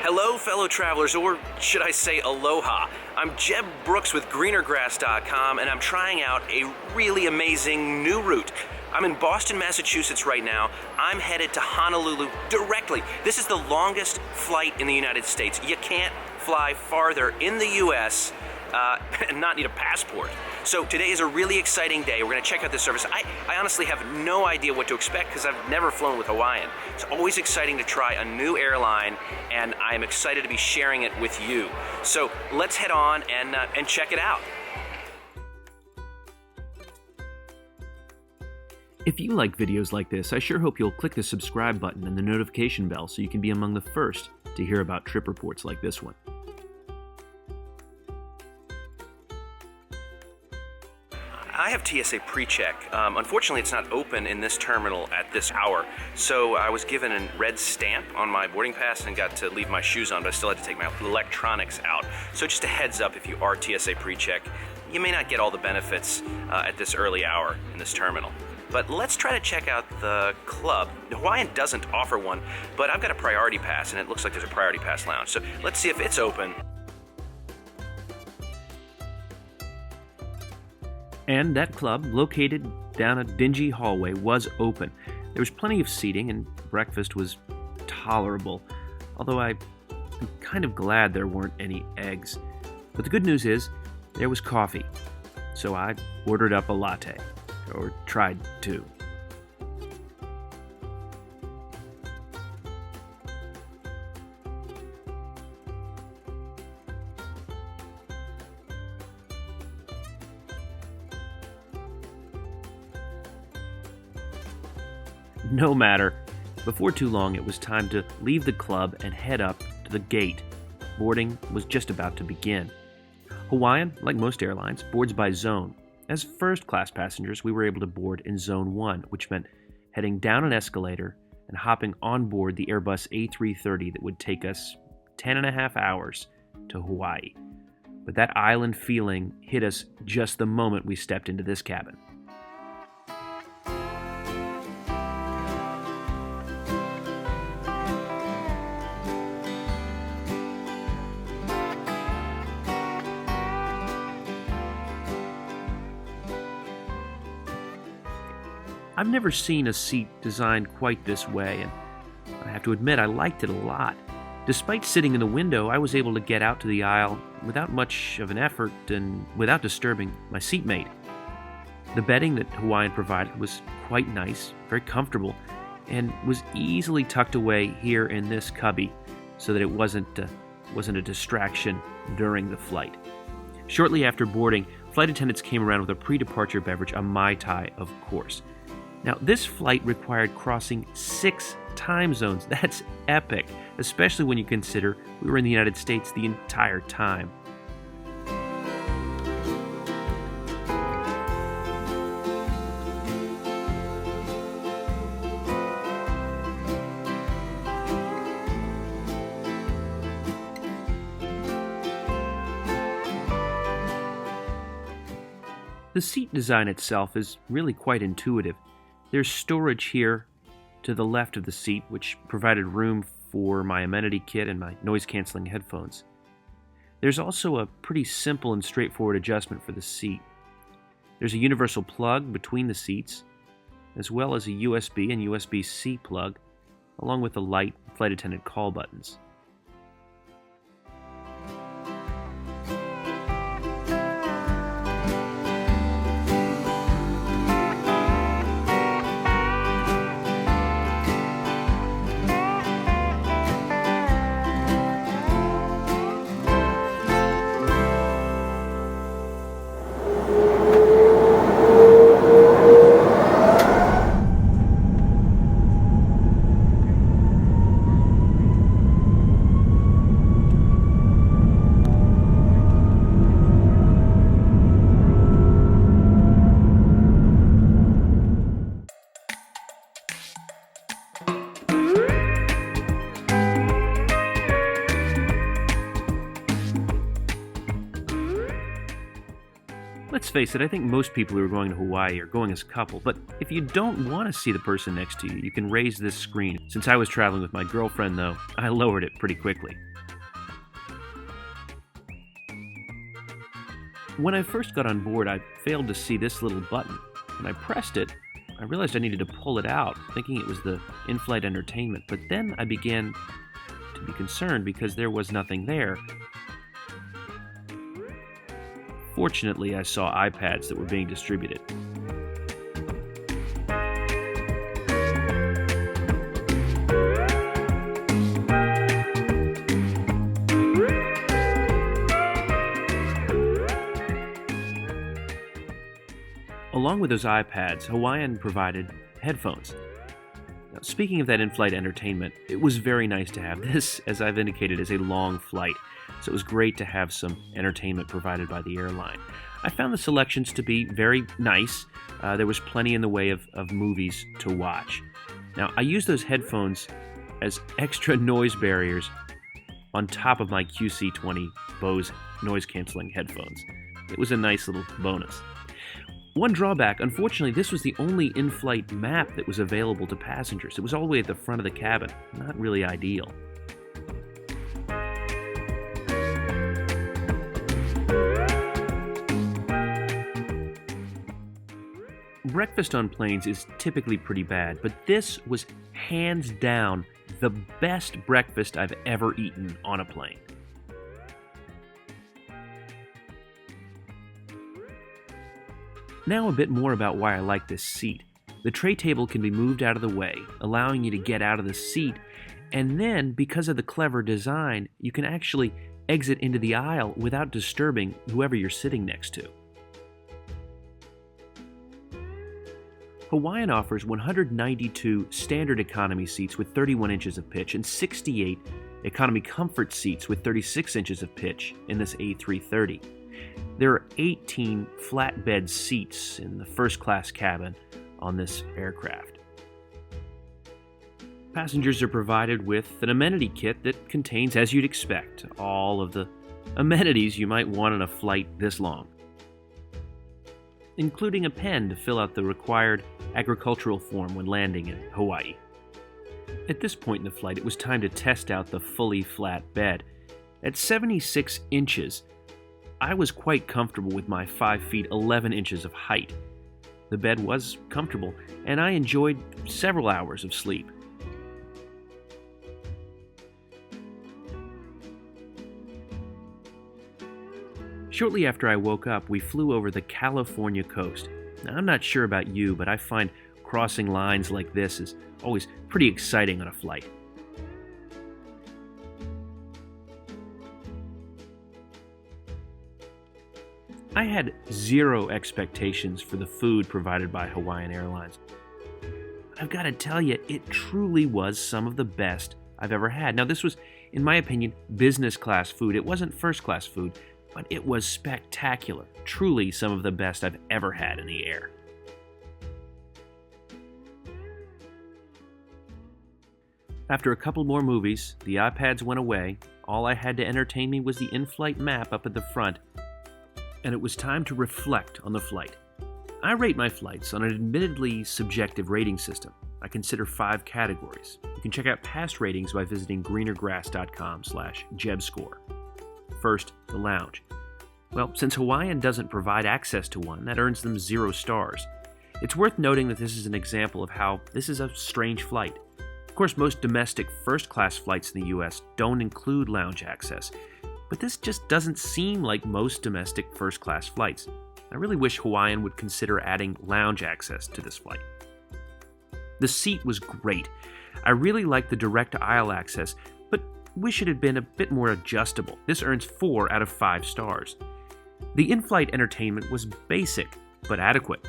Hello, fellow travelers, or should I say aloha. I'm Jeb Brooks with greenergrass.com, and I'm trying out a really amazing new route. I'm in Boston, Massachusetts right now. I'm headed to Honolulu directly. This is the longest flight in the United States. You can't fly farther in the U.S. And not need a passport. So today is a really exciting day. We're going to check out this service. I honestly have no idea what to expect because I've never flown with Hawaiian. It's always exciting to try a new airline, and I'm excited to be sharing it with you. So let's head on and check it out. If you like videos like this, I sure hope you'll click the subscribe button and the notification bell so you can be among the first to hear about trip reports like this one. I have TSA pre-check. Unfortunately, it's not open in this terminal at this hour, so I was given a red stamp on my boarding pass and got to leave my shoes on, but I still had to take my electronics out. So just a heads up, if you are TSA pre-check, you may not get all the benefits at this early hour in this terminal. But let's try to check out the club. Hawaiian doesn't offer one, but I've got a priority pass, and it looks like there's a priority pass lounge. So let's see if it's open. And that club, located down a dingy hallway, was open. There was plenty of seating, and breakfast was tolerable, although I'm kind of glad there weren't any eggs. But the good news is, there was coffee, so I ordered up a latte, or tried to. No matter. Before too long, it was time to leave the club and head up to the gate. Boarding was just about to begin. Hawaiian, like most airlines, boards by zone. As first-class passengers, we were able to board in Zone 1, which meant heading down an escalator and hopping on board the Airbus A330 that would take us 10.5 hours to Hawaii. But that island feeling hit us just the moment we stepped into this cabin. I've never seen a seat designed quite this way, and I have to admit I liked it a lot. Despite sitting in the window, I was able to get out to the aisle without much of an effort and without disturbing my seatmate. The bedding that Hawaiian provided was quite nice, very comfortable, and was easily tucked away here in this cubby so that it wasn't a distraction during the flight. Shortly after boarding, flight attendants came around with a pre-departure beverage, a Mai Tai, of course. Now, this flight required crossing 6 time zones. That's epic, especially when you consider we were in the United States the entire time. The seat design itself is really quite intuitive. There's storage here to the left of the seat, which provided room for my amenity kit and my noise-canceling headphones. There's also a pretty simple and straightforward adjustment for the seat. There's a universal plug between the seats, as well as a USB and USB-C plug, along with the light flight attendant call buttons. face it, I think most people who are going to Hawaii are going as a couple, but if you don't want to see the person next to you, you can raise this screen. Since I was traveling with my girlfriend, though, I lowered it pretty quickly. When I first got on board, I failed to see this little button. When I pressed it, I realized I needed to pull it out, thinking it was the in-flight entertainment, but then I began to be concerned because there was nothing there. Fortunately, I saw iPads that were being distributed. Along with those iPads, Hawaiian provided headphones. Now, speaking of that in-flight entertainment, it was very nice to have this. As I've indicated, is a long flight, so it was great to have some entertainment provided by the airline. I found the selections to be very nice. There was plenty in the way of movies to watch. Now, I used those headphones as extra noise barriers on top of my QC20 Bose noise-canceling headphones. It was a nice little bonus. One drawback, unfortunately, this was the only in-flight map that was available to passengers. It was all the way at the front of the cabin. Not really ideal. Breakfast on planes is typically pretty bad, but this was hands down the best breakfast I've ever eaten on a plane. Now a bit more about why I like this seat. The tray table can be moved out of the way, allowing you to get out of the seat, and then, because of the clever design, you can actually exit into the aisle without disturbing whoever you're sitting next to. Hawaiian offers 192 standard economy seats with 31 inches of pitch and 68 economy comfort seats with 36 inches of pitch in this A330. There are 18 flatbed seats in the first class cabin on this aircraft. Passengers are provided with an amenity kit that contains, as you'd expect, all of the amenities you might want on a flight this long, including a pen to fill out the required agricultural form when landing in Hawaii. At this point in the flight, it was time to test out the fully flat bed. At 76 inches, I was quite comfortable with my 5 feet 11 inches of height. The bed was comfortable, and I enjoyed several hours of sleep. Shortly after I woke up, we flew over the California coast. Now, I'm not sure about you, but I find crossing lines like this is always pretty exciting on a flight. I had zero expectations for the food provided by Hawaiian Airlines. I've got to tell you, it truly was some of the best I've ever had. Now, this was, in my opinion, business class food. It wasn't first class food, but it was spectacular. Truly some of the best I've ever had in the air. After a couple more movies, the iPads went away. All I had to entertain me was the in-flight map up at the front, and it was time to reflect on the flight. I rate my flights on an admittedly subjective rating system. I consider 5 categories. You can check out past ratings by visiting greenergrass.com/JebScore. First, the lounge. Well, since Hawaiian doesn't provide access to one, that earns them 0 stars. It's worth noting that this is an example of how this is a strange flight. Of course, most domestic first-class flights in the U.S. don't include lounge access, but this just doesn't seem like most domestic first-class flights. I really wish Hawaiian would consider adding lounge access to this flight. The seat was great. I really liked the direct aisle access, but wish it had been a bit more adjustable. This earns 4 out of 5 stars. The in-flight entertainment was basic, but adequate.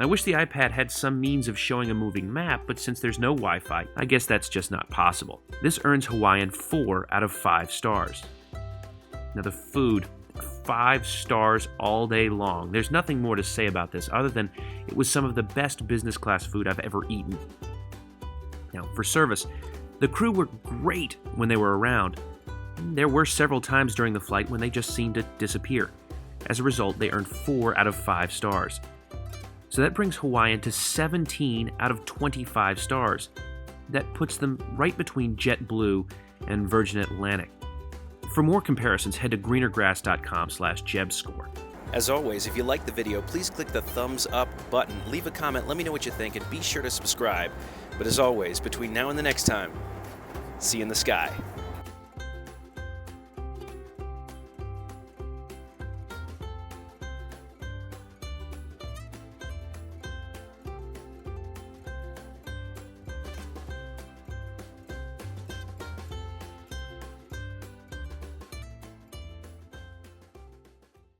I wish the iPad had some means of showing a moving map, but since there's no Wi-Fi, I guess that's just not possible. This earns Hawaiian 4 out of 5 stars. Now the food, 5 stars all day long. There's nothing more to say about this other than it was some of the best business class food I've ever eaten. Now for service, the crew were great when they were around. There were several times during the flight when they just seemed to disappear. As a result, they earned 4 out of 5 stars. So that brings Hawaiian to 17 out of 25 stars. That puts them right between JetBlue and Virgin Atlantic. For more comparisons, head to greenergrass.com/JebScore. As always, if you like the video, please click the thumbs up button, leave a comment, let me know what you think, and be sure to subscribe. But as always, between now and the next time, see you in the sky.